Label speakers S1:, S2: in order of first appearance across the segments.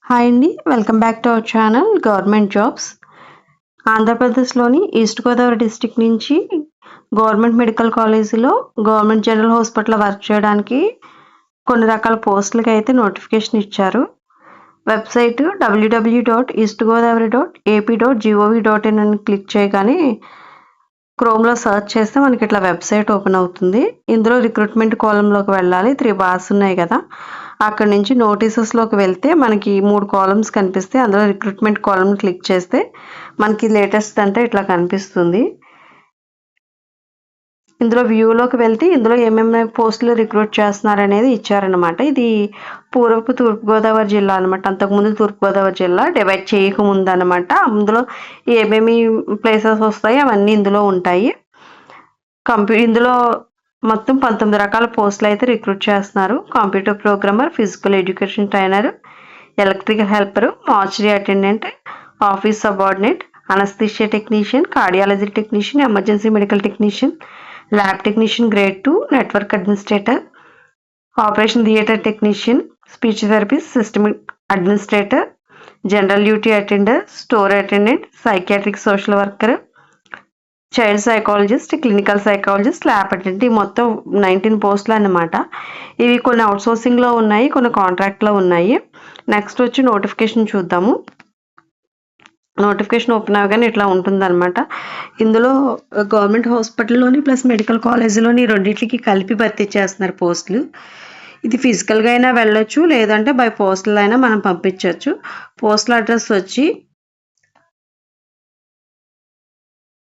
S1: Hi అండి. Welcome back to our channel government jobs. ఆంధ్రప్రదేశ్‌లోని east Godavari district నుంచి government medical కాలేజీలో గవర్నమెంట్ జనరల్ హాస్పిటల్‌లో వర్క్ చేయడానికి కొన్ని రకాల పోస్టులకైతే నోటిఫికేషన్ ఇచ్చారు. వెబ్‌సైట్ www.eastgodavari.ap.gov.in అని క్లిక్ చేయగానే క్రోమ్‌లో సెర్చ్ చేస్తే మనకి ఇట్లా వెబ్‌సైట్ ఓపెన్ అవుతుంది. ఇందులో రిక్రూట్మెంట్ కాలమ్‌లోకి వెళ్ళాలి. 3 బార్స్ ఉన్నాయి కదా! అక్కడి నుంచి నోటీసెస్‌లోకి వెళ్తే మనకి 3 కాలమ్స్ కనిపిస్తాయి. అందులో రిక్రూట్మెంట్ కాలమ్ క్లిక్ చేస్తే మనకి లేటెస్ట్ అంతా ఇట్లా కనిపిస్తుంది. ఇందులో వ్యూలోకి వెళ్తే ఇందులో ఏమేమి పోస్టులు రిక్రూట్ చేస్తున్నారనేది ఇచ్చారనమాట. ఇది పూర్వపు తూర్పుగోదావరి జిల్లా అనమాట. అంతకుముందు తూర్పుగోదావరి జిల్లా డివైడ్ చేయకముందు అనమాట. అందులో ఏమేమి ప్లేసెస్ వస్తాయి అవన్నీ ఇందులో ఉంటాయి. ఇందులో మొత్తం 19 రకాల పోస్టులు అయితే రిక్రూట్ చేస్తున్నారు. Computer programmer, physical education trainer, electrical helper, mortuary attendant, office subordinate, anaesthesia technician, cardiology technician, emergency medical technician, lab technician grade 2, network administrator, operation theatre technician, speech therapist, system administrator, general duty attender, store attendant, psychiatric social worker, child psychologist, clinical psychologist, lab attendant, ఈ మొత్తం 19 పోస్టులు అన్నమాట. ఇవి కొన్ని అవుట్సోర్సింగ్లో ఉన్నాయి, కొన్ని కాంట్రాక్ట్లో ఉన్నాయి. Next వచ్చి నోటిఫికేషన్ చూద్దాము. నోటిఫికేషన్ ఓపెన్ అవ్వగానే ఇట్లా ఉంటుందన్నమాట. ఇందులో గవర్నమెంట్ హాస్పిటల్లోని ప్లస్ మెడికల్ కాలేజీలోని రెండింటికి కలిపి భర్తీ చేస్తున్నారు పోస్టులు. ఇది ఫిజికల్గా అయినా వెళ్ళొచ్చు, లేదంటే బై పోస్టల్ అయినా మనం పంపించవచ్చు. పోస్టల్ అడ్రస్ వచ్చి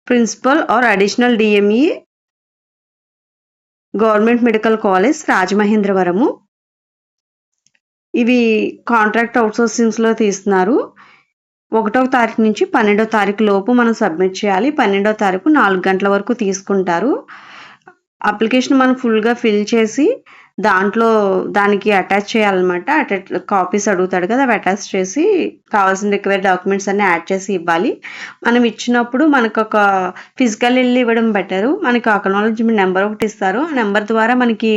S1: principal or additional DME government medical college Rajamahendravaram. ఇవి కాంట్రాక్ట్ అవుట్సోర్సింగ్స్లో తీస్తున్నారు. 1వ తారీఖు నుంచి 12వ తారీఖు లోపు మనం సబ్మిట్ చేయాలి. 12వ తారీఖు 4 గంటల వరకు తీసుకుంటారు. అప్లికేషన్ మనం ఫుల్గా ఫిల్ చేసి దానికి అటాచ్ చేయాలన్నమాట. కాపీస్ అడుగుతాడు కదా, అవి అటాచ్ చేసి కావాల్సిన రిక్వైర్డ్ డాక్యుమెంట్స్ అన్నీ యాడ్ చేసి ఇవ్వాలి. మనం ఇచ్చినప్పుడు మనకు ఒక ఫిజికల్ వెళ్ళి ఇవ్వడం బెటరు. మనకి అక్నాలెడ్జ్మెంట్ నెంబర్ ఒకటి ఇస్తారు. ఆ నెంబర్ ద్వారా మనకి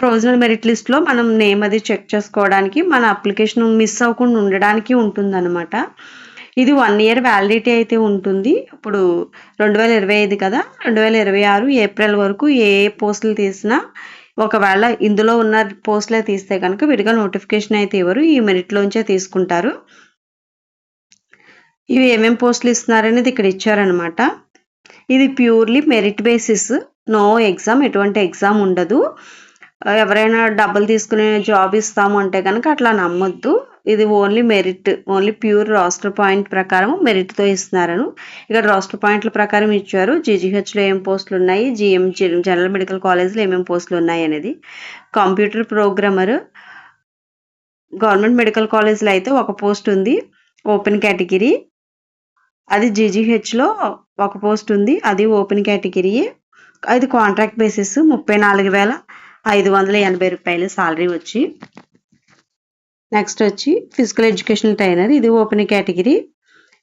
S1: ప్రొవిజనల్ మెరిట్ లిస్ట్లో మనం నేమ్ అది చెక్ చేసుకోవడానికి, మన అప్లికేషన్ మిస్ అవ్వకుండా ఉండడానికి ఉంటుందన్నమాట. ఇది 1 ఇయర్ వ్యాలిడిటీ అయితే ఉంటుంది. ఇప్పుడు 2025 కదా, 2026 ఏప్రిల్ వరకు ఏ పోస్టులు తీసినా, ఒకవేళ ఇందులో ఉన్న పోస్టులే తీస్తే కనుక విడిగా నోటిఫికేషన్ అయితే ఇవ్వరు, ఈ మెరిట్లోంచే తీసుకుంటారు. ఇవి ఏమేమి పోస్టులు ఇస్తున్నారనేది ఇక్కడ ఇచ్చారనమాట. ఇది purely merit basis, no exam, ఎటువంటి ఎగ్జామ్ ఉండదు. ఎవరైనా డబ్బులు తీసుకునే జాబ్ ఇస్తాము అంటే కనుక అట్లా నమ్మొద్దు. ఇది only merit, only pure raster point ప్రకారం మెరిట్తో ఇస్తున్నారను. ఇక్కడ రాస్టర్ పాయింట్ల ప్రకారం ఇచ్చారు. జీజీహెచ్లో ఏం పోస్టులు ఉన్నాయి, జనరల్ మెడికల్ కాలేజ్లో ఏమేమి పోస్టులు ఉన్నాయి అనేది. కంప్యూటర్ ప్రోగ్రామర్ గవర్నమెంట్ మెడికల్ కాలేజ్లో అయితే ఒక పోస్ట్ ఉంది, ఓపెన్ కేటగిరీ. అది జీజీహెచ్లో ఒక పోస్ట్ ఉంది, అది ఓపెన్ కేటగిరీ. అది కాంట్రాక్ట్ బేసిస్, 34,580 రూపాయలు సాలరీ వచ్చి. నెక్స్ట్ వచ్చి ఫిజికల్ ఎడ్యుకేషన్ ట్రైనర్, ఇది ఓపెన్ కేటగిరీ.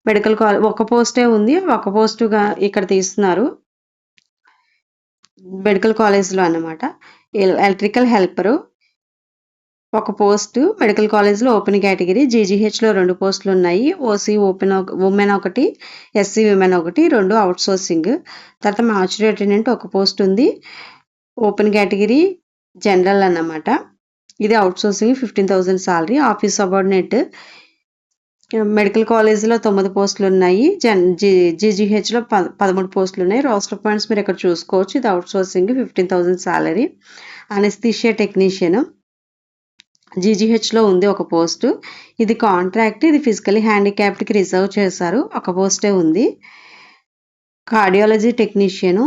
S1: మెడికల్ కాలేజ్ ఒక పోస్టే ఉంది, ఒక పోస్టుగా ఇక్కడ తీస్తున్నారు మెడికల్ కాలేజ్లో అన్నమాట. ఎలక్ట్రికల్ హెల్పరు ఒక పోస్టు మెడికల్ కాలేజ్లో ఓపెన్ కేటగిరీ. జీజీహెచ్లో 2 పోస్టులు ఉన్నాయి, ఓసీ ఉమెన్ ఒకటి, ఎస్సీ విమెన్ ఒకటి, 2 అవుట్సోర్సింగ్. తర్వాత మార్చరీ అటెండెంట్ ఒక పోస్ట్ ఉంది, ఓపెన్ కేటగిరీ జనరల్ అన్నమాట. ఇది outsourcing, 15,000 salary. Office subordinate medical కాలేజీలో 9 పోస్టులు ఉన్నాయి, జీజీహెచ్లో 13 పోస్టులు ఉన్నాయి. రోస్టర్ పాయింట్స్ మీరు ఇక్కడ చూసుకోవచ్చు. ఇది అవుట్సోర్సింగ్, 15,000 సాలరీ. అనస్థీషియా టెక్నీషియన్ జీజీహెచ్లో ఉంది ఒక పోస్టు, ఇది కాంట్రాక్ట్, ఇది ఫిజికలీ హ్యాండిక్యాప్డ్కి రిజర్వ్ చేశారు, ఒక పోస్టే ఉంది. కార్డియాలజీ టెక్నీషియను,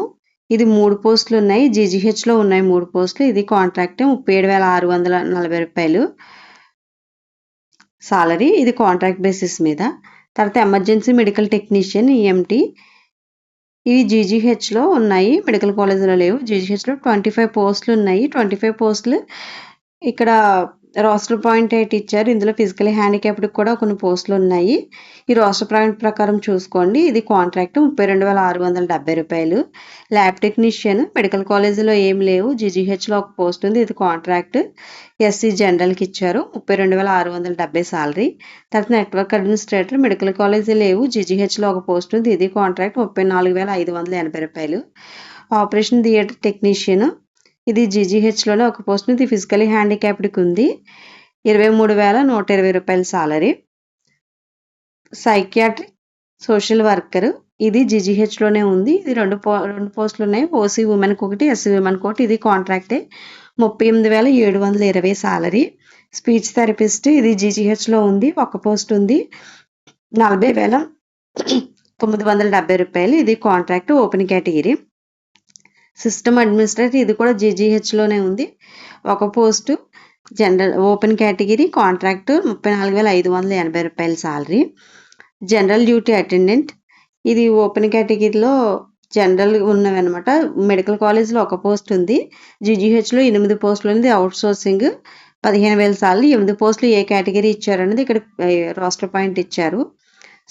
S1: ఇది 3 పోస్టులు ఉన్నాయి, జీజీహెచ్లో ఉన్నాయి 3 పోస్టులు, ఇది కాంట్రాక్ట్, 37,640 రూపాయలు సాలరీ, ఇది కాంట్రాక్ట్ బేసిస్ మీద. తర్వాత ఎమర్జెన్సీ మెడికల్ టెక్నీషియన్ ఈఎంటీ, ఇవి జీజీహెచ్లో ఉన్నాయి, మెడికల్ కాలేజీలో లేవు. జీజీహెచ్లో 25 పోస్టులు ఉన్నాయి. 25 పోస్టులు ఇక్కడ రోస్టర్ పాయింట్ అయితే ఇచ్చారు. ఇందులో ఫిజికల్లీ హ్యాండిక్యాప్డ్కి కూడా కొన్ని పోస్టులు ఉన్నాయి. ఈ రోస్టర్ పాయింట్ ప్రకారం చూసుకోండి. ఇది కాంట్రాక్ట్ 32,670 రూపాయలు. ల్యాబ్ టెక్నీషియన్ మెడికల్ కాలేజీలో ఏం లేవు. జీజీహెచ్లో ఒక పోస్ట్ ఉంది. ఇది కాంట్రాక్ట్. ఎస్సీ జనరల్కి ఇచ్చారు 32,670 సాలరీ. తర్వాత నెట్వర్క్ అడ్మినిస్ట్రేటర్ మెడికల్ కాలేజీ లేవు. జీజీహెచ్లో ఒక పోస్ట్ ఉంది. ఇది కాంట్రాక్ట్ 34,580 రూపాయలు. ఆపరేషన్ థియేటర్ టెక్నీషియన్ ఇది జీజీహెచ్లోనే ఒక పోస్ట్ ఉంది. ఫిజికలీ హ్యాండిక్యాప్డ్కి ఉంది. 23,120 రూపాయల సాలరీ. సైకియాట్రిక్ సోషల్ వర్కర్ ఇది జీజీహెచ్లోనే ఉంది. ఇది రెండు పోస్టులు ఉన్నాయి. ఓసీ ఉమెన్కి ఒకటి, ఎస్సీ ఉమెన్కి ఒకటి. ఇది కాంట్రాక్టే. 38,720 సాలరీ. స్పీచ్ థెరపిస్ట్ ఇది జీజీహెచ్లో ఉంది. ఒక పోస్ట్ ఉంది. 40,970 రూపాయలు. ఇది contract open category. System administrator ఇది కూడా జీజీహెచ్లోనే ఉంది. ఒక post general open category contract 34,580 రూపాయల సాలరీ. జనరల్ డ్యూటీ అటెండెంట్ ఇది ఓపెన్ కేటగిరీలో జనరల్ ఉన్నవి అనమాట. మెడికల్ కాలేజ్లో ఒక పోస్ట్ ఉంది. జీజీహెచ్లో 8 పోస్టులు ఉంది. Out sourcing 15,000 salary. 8 పోస్టులు ఏ కేటగిరీ ఇచ్చారనేది ఇక్కడ రోస్టర్ పాయింట్ ఇచ్చారు.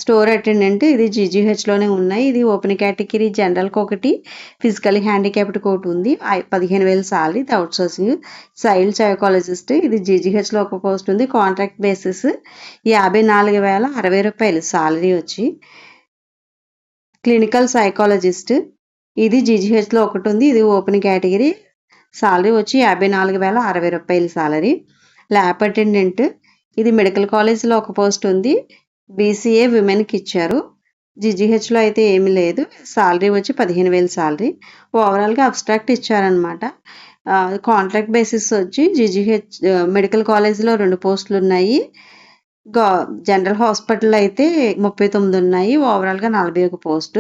S1: స్టోర్ అటెండెంట్ ఇది జీజీహెచ్లోనే ఉన్నాయి. ఇది ఓపెన్ కేటగిరీ జనరల్కి ఒకటి, ఫిజికల్ హ్యాండిక్యాప్డ్కి ఒకటి ఉంది. 15,000 సాలరీ. ఇది అవుట్ సోర్సింగ్. చైల్డ్ సైకాలజిస్ట్ ఇది జీజీహెచ్లో ఒక పోస్ట్ ఉంది. కాంట్రాక్ట్ బేసిస్ 54,060 రూపాయలు సాలరీ వచ్చి. క్లినికల్ సైకాలజిస్ట్ ఇది జీజీహెచ్లో ఒకటి ఉంది. ఇది ఓపెన్ కేటగిరీ. సాలరీ వచ్చి 54,060 రూపాయలు సాలరీ. ల్యాబ్ అటెండెంట్ ఇది మెడికల్ కాలేజ్లో ఒక పోస్ట్ ఉంది. బీసీఏ విమెన్కి ఇచ్చారు. జీజీహెచ్లో అయితే ఏమీ లేదు. సాలరీ వచ్చి 15,000 సాలరీ. ఓవరాల్గా అబ్స్ట్రాక్ట్ ఇచ్చారనమాట. కాంట్రాక్ట్ బేసిస్ వచ్చి జీజీహెచ్ మెడికల్ కాలేజ్లో 2 పోస్టులు ఉన్నాయి. జనరల్ హాస్పిటల్ అయితే 39 ఉన్నాయి. ఓవరాల్గా 41 పోస్టు.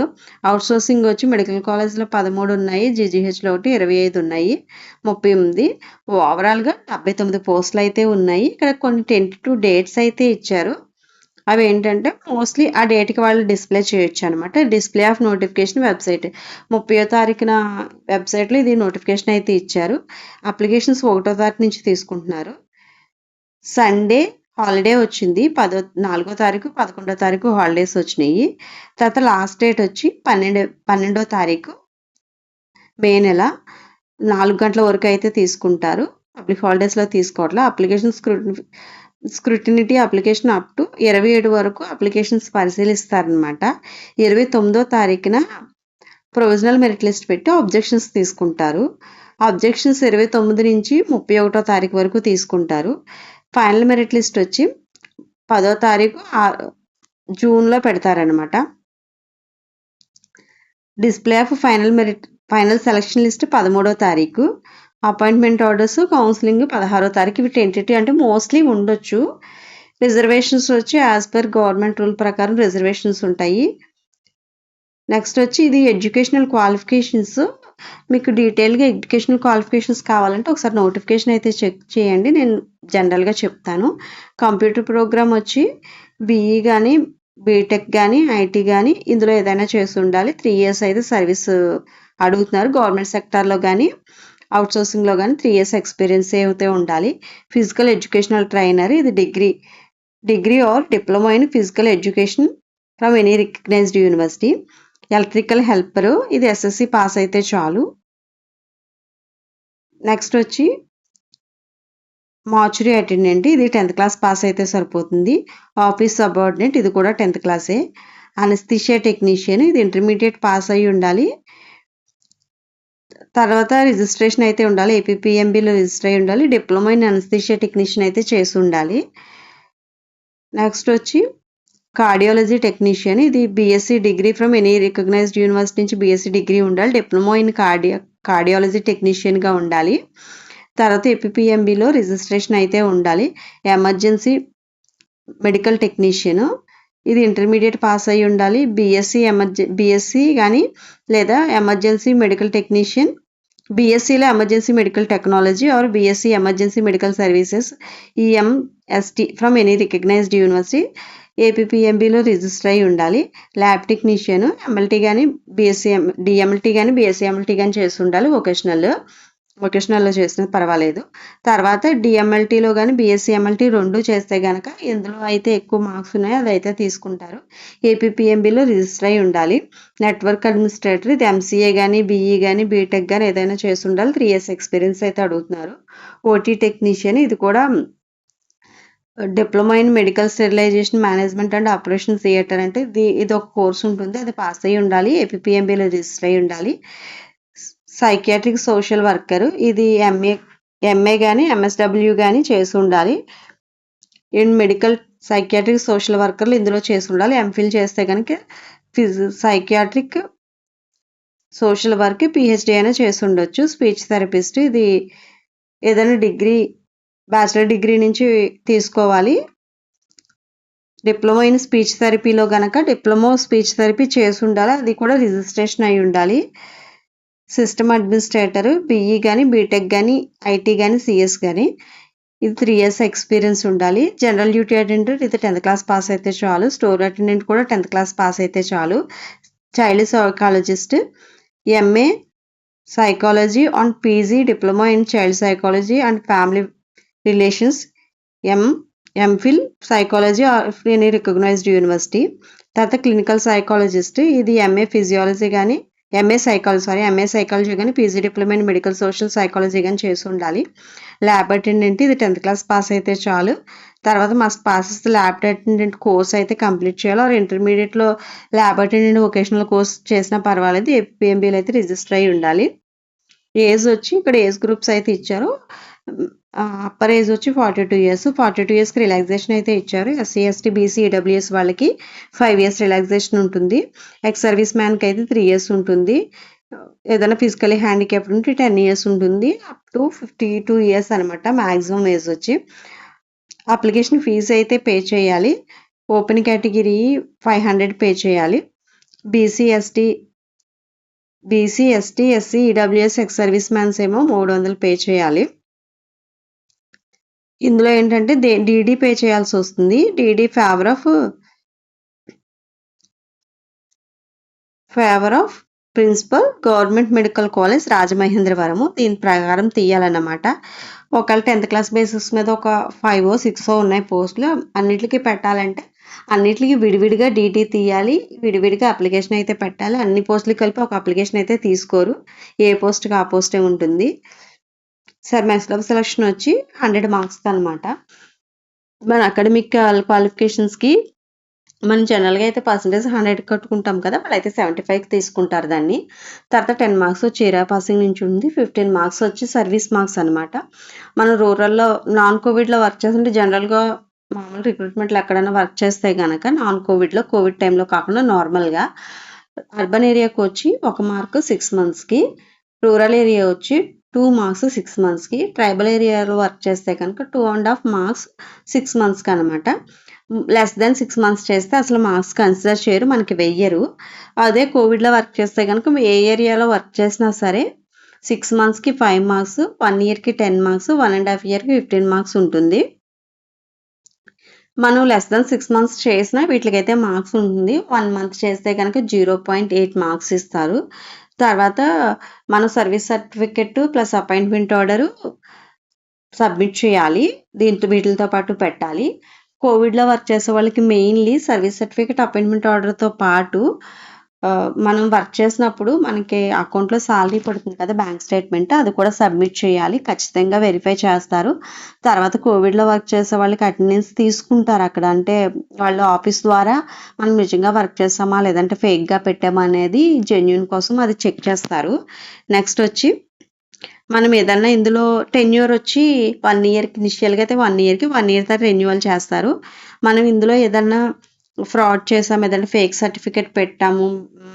S1: అవుట్ సోర్సింగ్ వచ్చి మెడికల్ కాలేజ్లో 13 ఉన్నాయి. జీజీహెచ్లో ఒకటి 25 ఉన్నాయి. 38. ఓవరాల్గా 79 పోస్టులు అయితే ఉన్నాయి. ఇక్కడ కొన్ని టెంటేటివ్ డేట్స్ అయితే ఇచ్చారు. అవి ఏంటంటే మోస్ట్లీ ఆ డేట్కి వాళ్ళు డిస్ప్లే చేయొచ్చు అనమాట. డిస్ప్లే ఆఫ్ నోటిఫికేషన్ వెబ్సైట్ 30వ తారీఖున వెబ్సైట్లో ఇది నోటిఫికేషన్ అయితే ఇచ్చారు. అప్లికేషన్స్ 1వ తారీఖు నుంచి తీసుకుంటున్నారు. సండే హాలిడే వచ్చింది. 4వ తారీఖు 11వ తారీఖు హాలిడేస్ వచ్చినాయి. తర్వాత లాస్ట్ డేట్ వచ్చి 12వ తారీఖు మే నెల 4 గంటల వరకు అయితే తీసుకుంటారు. పబ్లిక్ హాలిడేస్లో తీసుకోవట్లే. Application scrutiny application up to 27 వరకు అప్లికేషన్స్ పరిశీలిస్తారనమాట. 29వ తారీఖున ప్రొవిజనల్ మెరిట్ లిస్ట్ పెట్టి ఆబ్జెక్షన్స్ తీసుకుంటారు. ఆబ్జెక్షన్స్ 29 నుంచి 31వ తారీఖు వరకు తీసుకుంటారు. ఫైనల్ మెరిట్ లిస్ట్ వచ్చి 10వ తారీఖు జూన్లో పెడతారనమాట. Display of final selection list 13వ తారీఖు. అపాయింట్మెంట్ ఆర్డర్స్ కౌన్సిలింగ్ 16వ తారీఖు. ఇవి టెంటేటివ్ అంటే మోస్ట్లీ ఉండొచ్చు. రిజర్వేషన్స్ వచ్చి యాజ్ పర్ గవర్నమెంట్ రూల్ ప్రకారం రిజర్వేషన్స్ ఉంటాయి. నెక్స్ట్ వచ్చి ఇది ఎడ్యుకేషనల్ క్వాలిఫికేషన్స్. మీకు డీటెయిల్గా ఎడ్యుకేషనల్ క్వాలిఫికేషన్స్ కావాలంటే ఒకసారి నోటిఫికేషన్ అయితే చెక్ చేయండి. నేను జనరల్గా చెప్తాను. కంప్యూటర్ ప్రోగ్రామ్ వచ్చి బీఈ కానీ బీటెక్ కానీ ఐటీ కానీ ఇందులో ఏదైనా చేసి ఉండాలి. 3 years అయితే సర్వీస్ అడుగుతున్నారు. గవర్నమెంట్ సెక్టార్లో కానీ అవుట్ సోర్సింగ్లో కానీ 3 years ఎక్స్పీరియన్స్ అయితే ఉండాలి. ఫిజికల్ ఎడ్యుకేషనల్ ట్రైనర్ ఇది degree or diploma in physical education from any recognised university. Electrical helper ఇది ఎస్ఎస్సి పాస్ అయితే చాలు. నెక్స్ట్ వచ్చి మార్చురీ అటెండెంట్ ఇది 10th క్లాస్ పాస్ అయితే సరిపోతుంది. ఆఫీస్ సబార్డినేట్ ఇది కూడా 10th క్లాసే. అనస్థీషియా టెక్నీషియన్ ఇది ఇంటర్మీడియట్ పాస్ అయి ఉండాలి. తర్వాత రిజిస్ట్రేషన్ అయితే ఉండాలి. ఏపీపీఎంబీలో రిజిస్టర్ అయి ఉండాలి. డిప్లొమా ఇన్ అనస్థీషియా టెక్నీషియన్ అయితే చేసి ఉండాలి. నెక్స్ట్ వచ్చి కార్డియాలజీ టెక్నీషియన్ ఇది BSc degree from any recognised university నుంచి బీఎస్సీ డిగ్రీ ఉండాలి. డిప్లొమా ఇన్ కార్డియాలజీ టెక్నీషియన్గా ఉండాలి. తర్వాత ఏపీపీఎంబీలో రిజిస్ట్రేషన్ అయితే ఉండాలి. ఎమర్జెన్సీ మెడికల్ టెక్నీషియన్ ఇది ఇంటర్మీడియట్ పాస్ అయి ఉండాలి. బీఎస్సీ కానీ లేదా ఎమర్జెన్సీ మెడికల్ టెక్నీషియన్ బీఎస్సీలో emergency medical technology or BSc emergency medical services EMST from any recognised university ఏపీపీఎంబీలో రిజిస్టర్ అయి ఉండాలి. ల్యాబ్ టెక్నీషియన్ ఎంఎల్టీ కానీ బీఎస్సీ డిఎంఎల్టీ కానీ బీఎస్సీ ఎంఎల్టీ కానీ చేసి ఉండాలి. వొకేషనల్ వొకేషనల్‌లో చేసినా పర్వాలేదు. తర్వాత డీఎంఎల్టీలో గాని, బీఎస్సీ ఎంఎల్టీ 2 చేస్తే గనక ఎందులో అయితే ఎక్కువ మార్క్స్ ఉన్నాయో అదైతే తీసుకుంటారు. ఏపీపీఎంబీలో రిజిస్టర్ అయ్యి ఉండాలి. నెట్వర్క్ అడ్మినిస్ట్రేటర్ ఇది ఎంసీఏ గాని, బీఈ గాని, బీటెక్ గాని ఏదైనా చేసి ఉండాలి. 3 ఇయర్స్ ఎక్స్‌పీరియన్స్ అయితే అడుగుతున్నారు. ఓటీ టెక్నీషియన్ ఇది కూడా diploma in medical sterilisation management and operation theatre అంటే ఇది ఒక కోర్స్ ఉంటుంది. అది పాస్ అయ్యి ఉండాలి. ఏపీపీఎంబీలో రిజిస్టర్ అయ్యి ఉండాలి. సైకియాట్రిక్ సోషల్ వర్కర్ ఇది ఎంఏ కానీ ఎంఎస్డబ్ల్యూ కానీ చేసి ఉండాలి. ఇన్ మెడికల్ సైకియాట్రిక్ సోషల్ వర్కర్లు ఇందులో చేసి ఉండాలి. ఎంఫిల్ చేస్తే కనుక సైకియాట్రిక్ సోషల్ వర్క్ పిహెచ్డి అయినా చేసి ఉండొచ్చు. స్పీచ్ థెరపిస్ట్ ఇది ఏదైనా డిగ్రీ బ్యాచిలర్ డిగ్రీ నుంచి తీసుకోవాలి. డిప్లొమా ఇన్ స్పీచ్ థెరపీలో గనక డిప్లొమా స్పీచ్ థెరపీ చేసి ఉండాలి. అది కూడా రిజిస్ట్రేషన్ అయి ఉండాలి. సిస్టమ్ అడ్మినిస్ట్రేటర్ బీఈ కానీ, బీటెక్ కానీ, ఐటీ కానీ, సిఎస్ కానీ ఇది 3 ఇయర్స్ ఎక్స్పీరియన్స్ ఉండాలి. జనరల్ డ్యూటీ అటెండెంట్ ఇది 10th క్లాస్ పాస్ అయితే చాలు. స్టోర్ అటెండెంట్ కూడా 10th క్లాస్ పాస్ అయితే చాలు. Child psychologist MA psychology on PG diploma in child psychology and family relations MPhil psychology of any recognised university. తర్వాత clinical psychologist ఇది MA physiology కానీ MA psychology కానీ PG diploma in medical social psychology కానీ చేసి ఉండాలి. Lab attendant ఇది 10th class pass అయితే చాలు. తర్వాత must passes lab attendant course అయితే కంప్లీట్ చేయాలి. ఆర్ ఇంటర్మీడియట్లో ల్యాబ్ అటెండెంట్ వొకేషనల్ కోర్స్ చేసినా పర్వాలేదు. ఏపీఎంబీలో అయితే రిజిస్టర్ అయి ఉండాలి. ఏజ్ వచ్చి ఇక్కడ ఏజ్ గ్రూప్స్ అయితే ఇచ్చారు. అప్పర్ ఏజ్ వచ్చి 42 ఇయర్స్. 42 ఇయర్స్కి రిలాక్సేషన్ అయితే ఇచ్చారు. ఎస్సీ ఎస్టీ బీసీ ఈడబ్ల్యూఎస్ వాళ్ళకి 5 ఇయర్స్ రిలాక్సేషన్ ఉంటుంది. ఎక్స్ సర్వీస్ మ్యాన్కి అయితే 3 ఇయర్స్ ఉంటుంది. ఏదైనా ఫిజికలీ హ్యాండిక్యాప్డ్ ఉంటే 10 ఇయర్స్ ఉంటుంది. అప్ టు 52 ఇయర్స్ అనమాట మ్యాక్సిమం ఏజ్ వచ్చి. అప్లికేషన్ ఫీజు అయితే పే చేయాలి. ఓపెన్ కేటగిరీ 500 పే చేయాలి. BC ST SC EWS ex service man's ఏమో 300 పే చేయాలి. ఇందులో ఏంటంటే డీడీ పే చేయాల్సి వస్తుంది. DD favour of principal government medical college Rajamahendravaram దీని ప్రకారం తీయాలన్నమాట. ఒకవేళ 10th క్లాస్ బేసిస్ మీద ఒక 5 or 6 ఉన్నాయి పోస్టులు అన్నిటికీ పెట్టాలంటే అన్నిటికీ విడివిడిగా డీడీ తీయాలి. విడివిడిగా అప్లికేషన్ అయితే పెట్టాలి. అన్ని పోస్టులు కలిపి ఒక అప్లికేషన్ అయితే తీసుకోరు. ఏ పోస్ట్కి ఆ పోస్టే ఉంటుంది. సార్ మెథడ్ ఆఫ్ సెలక్షన్ వచ్చి 100 మార్క్స్కి అనమాట. మన అకాడమిక్ క్వాలిఫికేషన్స్కి మనం జనరల్గా అయితే పర్సంటేజ్ 100 కట్టుకుంటాం కదా, వాళ్ళైతే 75కి తీసుకుంటారు దాన్ని. తర్వాత 10 మార్క్స్ వచ్చి ఏరియా పాసింగ్ నుంచి ఉంది. 15 మార్క్స్ వచ్చి సర్వీస్ మార్క్స్ అనమాట. మనం రూరల్లో నాన్ కోవిడ్లో వర్క్ చేస్తుంటే జనరల్గా మామూలు రిక్రూట్మెంట్లో ఎక్కడైనా వర్క్ చేస్తే కనుక నాన్ కోవిడ్లో కోవిడ్ టైంలో కాకుండా నార్మల్గా అర్బన్ ఏరియాకి వచ్చి 1 మార్క్ 6 మంత్స్కి, రూరల్ ఏరియా వచ్చి 2 మార్క్స్ 6 మంత్స్కి, ట్రైబల్ ఏరియాలో వర్క్ చేస్తే కనుక 2.5 మార్క్స్ 6 మంత్స్కి అనమాట. లెస్ దెన్ 6 మంత్స్ చేస్తే అసలు మార్క్స్ కన్సిడర్ చేయరు, మనకి వెయ్యరు. అదే కోవిడ్లో వర్క్ చేస్తే కనుక ఏ ఏరియాలో వర్క్ చేసినా సరే 6 మంత్స్కి 5 మార్క్స్, 1 ఇయర్కి 10 మార్క్స్, 1.5 ఇయర్కి 15 మార్క్స్ ఉంటుంది. మనం లెస్ దెన్ 6 మంత్స్ చేసినా వీటికైతే మార్క్స్ ఉంటుంది. 1 మంత్ చేస్తే కనుక 0.8 మార్క్స్ ఇస్తారు. తర్వాత మనం service certificate plus appointment order submit చేయాలి. వీటితో పాటు పెట్టాలి. కోవిడ్లో వర్క్ చేసే వాళ్ళకి మెయిన్లీ సర్వీస్ సర్టిఫికెట్ అపాయింట్మెంట్ ఆర్డర్తో పాటు మనం వర్క్ చేసినప్పుడు మనకి అకౌంట్లో సాలరీ పడుతుంది కదా, బ్యాంక్ స్టేట్మెంట్, అది కూడా సబ్మిట్ చేయాలి. ఖచ్చితంగా వెరిఫై చేస్తారు. తర్వాత కోవిడ్లో వర్క్ చేసే వాళ్ళకి అటెండెన్స్ తీసుకుంటారు అక్కడ. అంటే వాళ్ళు ఆఫీస్ ద్వారా మనం నిజంగా వర్క్ చేస్తామా లేదంటే ఫేక్గా పెట్టామా అనేది జెన్యూన్ కోసం అది చెక్ చేస్తారు. నెక్స్ట్ వచ్చి మనం ఏదన్నా ఇందులో టెన్యూర్ వచ్చి 1 ఇయర్కి ఇనిషియల్గా అయితే 1 ఇయర్కి 1 ఇయర్ తర్వాత రెన్యువల్ చేస్తారు. మనం ఇందులో ఏదన్నా ఫ్రాడ్ చేసాము, ఏదైనా ఫేక్ సర్టిఫికేట్ పెట్టాము,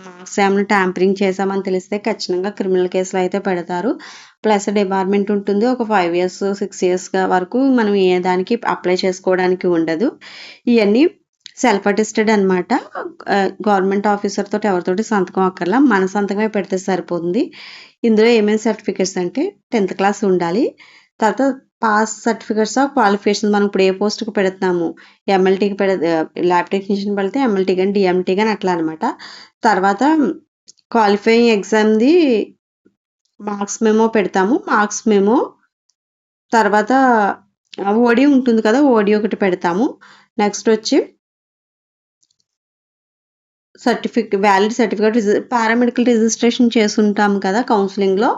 S1: మార్క్స్ ఏమైనా ట్యాంపరింగ్ చేసామని తెలిస్తే ఖచ్చితంగా క్రిమినల్ కేసులు అయితే పెడతారు. ప్లస్ డిపార్ట్మెంట్ ఉంటుంది. ఒక 5 ఇయర్స్ 6 ఇయర్స్ వరకు మనం ఏ దానికి అప్లై చేసుకోవడానికి ఉండదు. ఇవన్నీ సెల్ఫ్ అటెస్టెడ్ అనమాట. గవర్నమెంట్ ఆఫీసర్ తోటి ఎవరితోటి సంతకం అక్కర్లా, మన సంతకమే పెడితే సరిపోతుంది. ఇందులో ఏమేమి సర్టిఫికేట్స్ అంటే 10th క్లాస్ ఉండాలి. తర్వాత పాస్ సర్టిఫికేట్స్ ఆఫ్ క్వాలిఫికేషన్, మనం ఇప్పుడు ఏ పోస్ట్కి పెడుతున్నాము, ఎంఎల్టీకి ల్యాబ్ టెక్నీషియన్ పెడితే ఎంఎల్టీ కానీ డిఎంటీ కానీ అట్లా అనమాట. తర్వాత క్వాలిఫైయింగ్ ఎగ్జామ్ది మార్క్స్ మెమో పెడతాము. మార్క్స్ మెమో తర్వాత ఓడి ఉంటుంది కదా, ఓడి ఒకటి పెడతాము. నెక్స్ట్ వచ్చి వ్యాలిడ్ సర్టిఫికేట్ పారామెడికల్ రిజిస్ట్రేషన్ చేసుంటాం కదా కౌన్సిలింగ్లో,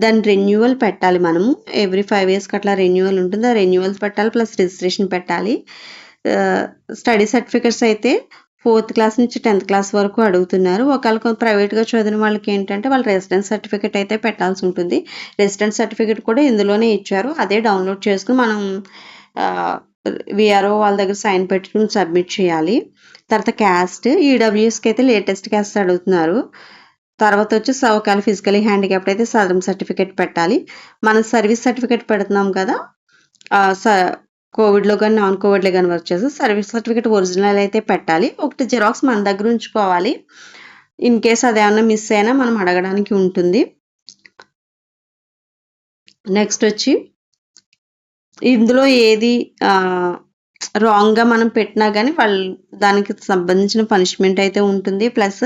S1: దాని రెన్యువల్ పెట్టాలి మనము. ఎవ్రీ 5 yearsకి అట్లా రెన్యువల్ ఉంటుంది. ఆ రెన్యువల్స్ పెట్టాలి, ప్లస్ రిజిస్ట్రేషన్ పెట్టాలి. స్టడీ సర్టిఫికేట్స్ అయితే 4th క్లాస్ నుంచి 10th క్లాస్ వరకు అడుగుతున్నారు. ఒకవేళ ప్రైవేట్గా చదివిన వాళ్ళకి ఏంటంటే వాళ్ళు రెసిడెన్స్ సర్టిఫికేట్ అయితే పెట్టాల్సి ఉంటుంది. రెసిడెన్స్ సర్టిఫికేట్ కూడా ఇందులోనే ఇచ్చారు, అదే డౌన్లోడ్ చేసుకుని మనం విఆర్ఓ వాళ్ళ దగ్గర సైన్ పెట్టుకుని సబ్మిట్ చేయాలి. తర్వాత క్యాస్ట్, ఈడబ్ల్యూఎస్కి అయితే లేటెస్ట్ క్యాస్ట్ అడుగుతున్నారు. తర్వాత వచ్చి ఒకవేళ ఫిజికలీ హ్యాండిక్యాప్డ్ అయితే సదరం సర్టిఫికేట్ పెట్టాలి. మనం సర్వీస్ సర్టిఫికేట్ పెడుతున్నాం కదా, కోవిడ్లో కానీ నాన్ కోవిడ్లో కానీ వర్క్ చేస్తే సర్వీస్ సర్టిఫికేట్ ఒరిజినల్ అయితే పెట్టాలి. ఒకటి జిరాక్స్ మన దగ్గర ఉంచుకోవాలి, ఇన్ కేస్ అదేమన్నా మిస్ అయినా మనం అడగడానికి ఉంటుంది. నెక్స్ట్ వచ్చి ఇందులో ఏది రాంగ్గా మనం పెట్టినా కానీ వాళ్ళు దానికి సంబంధించిన పనిష్మెంట్ అయితే ఉంటుంది. ప్లస్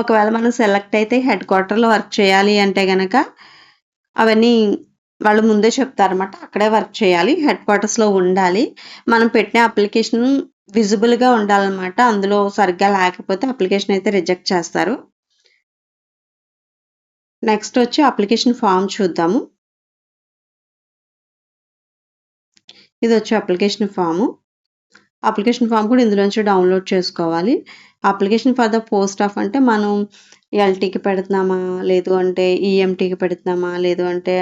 S1: ఒకవేళ మనం సెలెక్ట్ అయితే హెడ్ క్వార్టర్లో వర్క్ చేయాలి అంటే కనుక అవన్నీ వాళ్ళు ముందే చెప్తారన్నమాట, అక్కడే వర్క్ చేయాలి, హెడ్ క్వార్టర్స్లో ఉండాలి. మనం పెట్టిన అప్లికేషన్ విజిబుల్గా ఉండాలన్నమాట, అందులో సరిగ్గా లేకపోతే అప్లికేషన్ అయితే రిజెక్ట్ చేస్తారు. నెక్స్ట్ వచ్చి అప్లికేషన్ ఫామ్ చూద్దాము. ఇది వచ్చి అప్లికేషన్ ఫామ్ కూడా ఇందులోంచి డౌన్లోడ్ చేసుకోవాలి. Application for the post of అంటే మనం ఎల్టీకి పెడుతున్నామా, లేదు అంటే ఈఎంటీకి పెడుతున్నామా, లేదు అంటే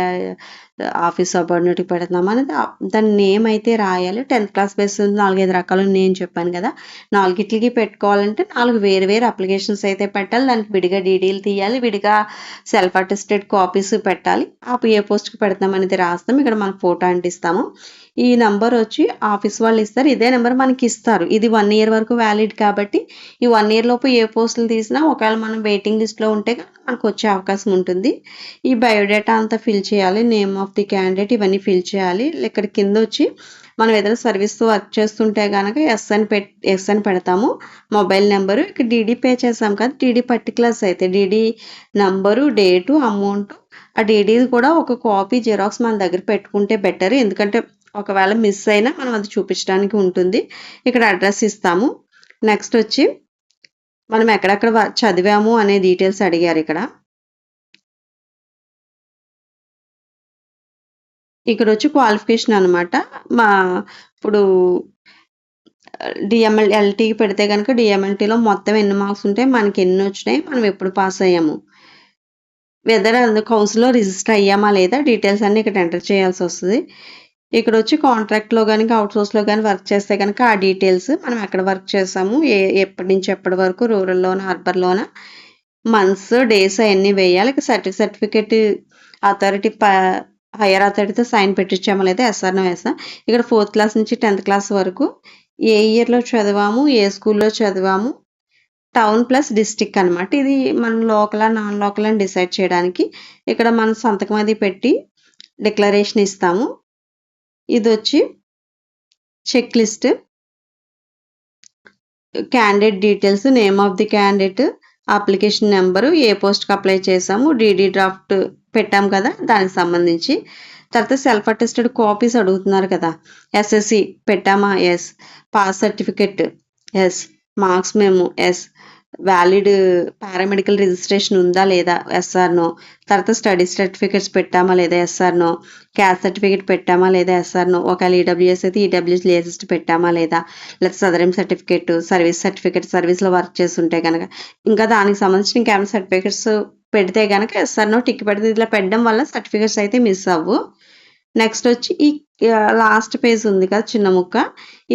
S1: ఆఫీస్ సబార్డినేట్కి పెడుతున్నామా అనేది దాని నేమ్ అయితే రాయాలి. 10th క్లాస్ బేస్ 4-5 రకాలు నేను చెప్పాను కదా, 4గిట్లకి పెట్టుకోవాలంటే 4 వేరు అప్లికేషన్స్ అయితే పెట్టాలి. దానికి విడిగా డీడీలు తీయాలి, విడిగా సెల్ఫ్ అటెస్టెడ్ కాపీస్ పెట్టాలి. ఏ పోస్ట్కి పెడతాం అనేది రాస్తాం. ఇక్కడ మనం ఫోటో అంటిస్తాము. ఈ నెంబర్ వచ్చి ఆఫీస్ వాళ్ళు ఇస్తారు, ఇదే నెంబర్ మనకి ఇస్తారు. ఇది 1 year వరకు వ్యాలిడ్ కాబట్టి ఈ 1 year లోపు ఏ పోస్టులు తీసినా ఒకవేళ మనం వెయిటింగ్ లిస్ట్లో ఉంటే మనకు వచ్చే అవకాశం ఉంటుంది. ఈ బయోడేటా అంతా ఫిల్ చేయాలి, నేమ్ ఆఫ్ ది క్యాండిడేట్ ఇవన్నీ ఫిల్ చేయాలి. ఇక్కడ కింద వచ్చి మనం ఏదైనా సర్వీస్తో వర్క్ చేస్తుంటే కనుక ఎస్ అని పెడతాము. మొబైల్ నెంబరు, ఇక్కడ డీడీ పే చేసాం కదా, డీడీ పర్టికులర్స్ అయితే డీడీ నంబరు, డేటు, అమౌంట్, ఆ డీడీ కూడా ఒక కాపీ జిరాక్స్ మన దగ్గర పెట్టుకుంటే బెటర్, ఎందుకంటే ఒకవేళ మిస్ అయినా మనం అది చూపించడానికి ఉంటుంది. ఇక్కడ అడ్రస్ ఇస్తాము. నెక్స్ట్ వచ్చి మనం ఎక్కడెక్కడ చదివాము అనే డీటెయిల్స్ అడిగారు. ఇక్కడ వచ్చి క్వాలిఫికేషన్ అనమాట. ఇప్పుడు ఎల్టీకి పెడితే కనుక డిఎంఎల్టీలో మొత్తం ఎన్ని మార్క్స్ ఉంటాయి, మనకి ఎన్ని వచ్చినాయి, మనం ఎప్పుడు పాస్ అయ్యాము, వెదర్ కౌన్సిల్లో రిజిస్టర్ అయ్యామా లేదా, డీటెయిల్స్ అన్నీ ఇక్కడ ఎంటర్ చేయాల్సి వస్తుంది. ఇక్కడ వచ్చి కాంట్రాక్ట్లో కానీ అవుట్సోర్స్లో కానీ వర్క్ చేస్తే కనుక ఆ డీటెయిల్స్, మనం ఎక్కడ వర్క్ చేసాము, ఎప్పటి నుంచి ఎప్పటి వరకు, రూరల్లోనా అర్బన్లోనా, మంత్స్ డేస్ అవన్నీ వేయాలి. సర్టిఫికేట్ అథారిటీ హైయర్ అథారిటీతో సైన్ పెట్టించామా లేదా ఎస్ఆర్నో వేస్తాం. ఇక్కడ 4th క్లాస్ నుంచి 10th క్లాస్ వరకు ఏ ఇయర్లో చదివాము, ఏ స్కూల్లో చదివాము, టౌన్ ప్లస్ డిస్టిక్ అనమాట. ఇది మనం లోకలా నాన్ లోకల్ అని డిసైడ్ చేయడానికి ఇక్కడ మనం సంతకం అది పెట్టి డిక్లరేషన్ ఇస్తాము. ఇది వచ్చి check list, candidate details, name of the candidate, application number, ఏ పోస్ట్కి అప్లై చేసాము, డీడీ డ్రాఫ్ట్ పెట్టాం కదా దానికి సంబంధించి. తర్వాత సెల్ఫ్ అటెస్టెడ్ కాపీస్ అడుగుతున్నారు కదా, ఎస్ఎస్సి పెట్టామా, yes, pass certificate, yes, marks memo, yes, valid paramedical registration ఉందా లేదా, ఎస్ఆర్నో. తర్వాత స్టడీ సర్టిఫికేట్స్ పెట్టామా లేదా, ఎస్ఆర్నో. క్యాస్ట్ సర్టిఫికేట్ పెట్టామా లేదా, ఎస్ఆర్నో. ఒకవేళ ఈడబ్ల్యూఎస్ అయితే ఈడబ్ల్యూఎస్ లేటెస్ట్ పెట్టామా లేదా, లేదా సదరం సర్టిఫికేట్, సర్వీస్ సర్వీస్లో వర్క్ చేస్తుంటే కనుక, ఇంకా దానికి సంబంధించిన ఇంకేమైనా సర్టిఫికేట్స్ పెడితే కనుక ఎస్ఆర్నో టిక్ పెడితే, ఇట్లా పెట్టడం వల్ల సర్టిఫికేట్స్ అయితే మిస్ అవ్వు. నెక్స్ట్ వచ్చి ఈ లాస్ట్ పేజ్ ఉంది కదా చిన్న ముక్క,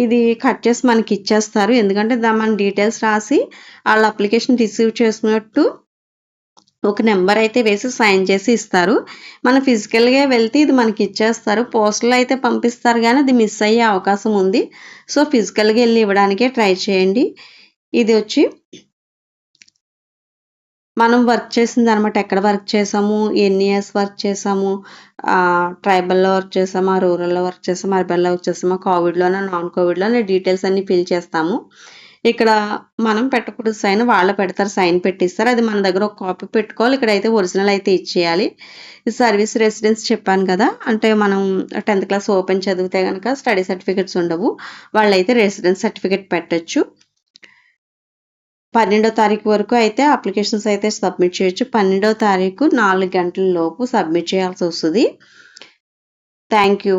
S1: ఇది కట్ చేసి మనకి ఇచ్చేస్తారు, ఎందుకంటే మన డీటెయిల్స్ రాసి వాళ్ళ అప్లికేషన్ రిసీవ్ చేసినట్టు ఒక నెంబర్ అయితే వేసి సైన్ చేసి ఇస్తారు. మనం ఫిజికల్గా వెళ్తే ఇది మనకి ఇచ్చేస్తారు, పోస్టల్లో అయితే పంపిస్తారు కానీ అది మిస్ అయ్యే అవకాశం ఉంది. సో ఫిజికల్గా వెళ్ళి ఇవ్వడానికే ట్రై చేయండి. ఇది వచ్చి మనం వర్క్ చేసింది అనమాట, ఎక్కడ వర్క్ చేసాము, ఎన్ని ఇయర్స్ వర్క్ చేసాము, ట్రైబల్లో వర్క్ చేసామా, రూరల్లో వర్క్ చేసామా, అర్బన్లో వర్క్ చేసామా, కోవిడ్లోనా నాన్ కోవిడ్లోనే డీటెయిల్స్ అన్నీ ఫిల్ చేస్తాము. ఇక్కడ మనం పెట్టకూడదు సైన్, వాళ్ళు పెడతారు, సైన్ పెట్టిస్తారు. అది మన దగ్గర ఒక కాపీ పెట్టుకోవాలి. ఇక్కడైతే ఒరిజినల్ అయితే ఇచ్చేయాలి. సర్వీస్ రెసిడెన్స్ చెప్పాను కదా, అంటే మనం 10th క్లాస్ ఓపెన్ చదివితే కనుక స్టడీ సర్టిఫికెట్స్ ఉండవు, వాళ్ళైతే రెసిడెన్స్ సర్టిఫికెట్ పెట్టచ్చు. 12వ తారీఖు వరకు అయితే అప్లికేషన్స్ అయితే సబ్మిట్ చేయొచ్చు. 12వ తారీఖు 4 గంటల లోపు సబ్మిట్ చేయాల్సి వస్తుంది. Thank you.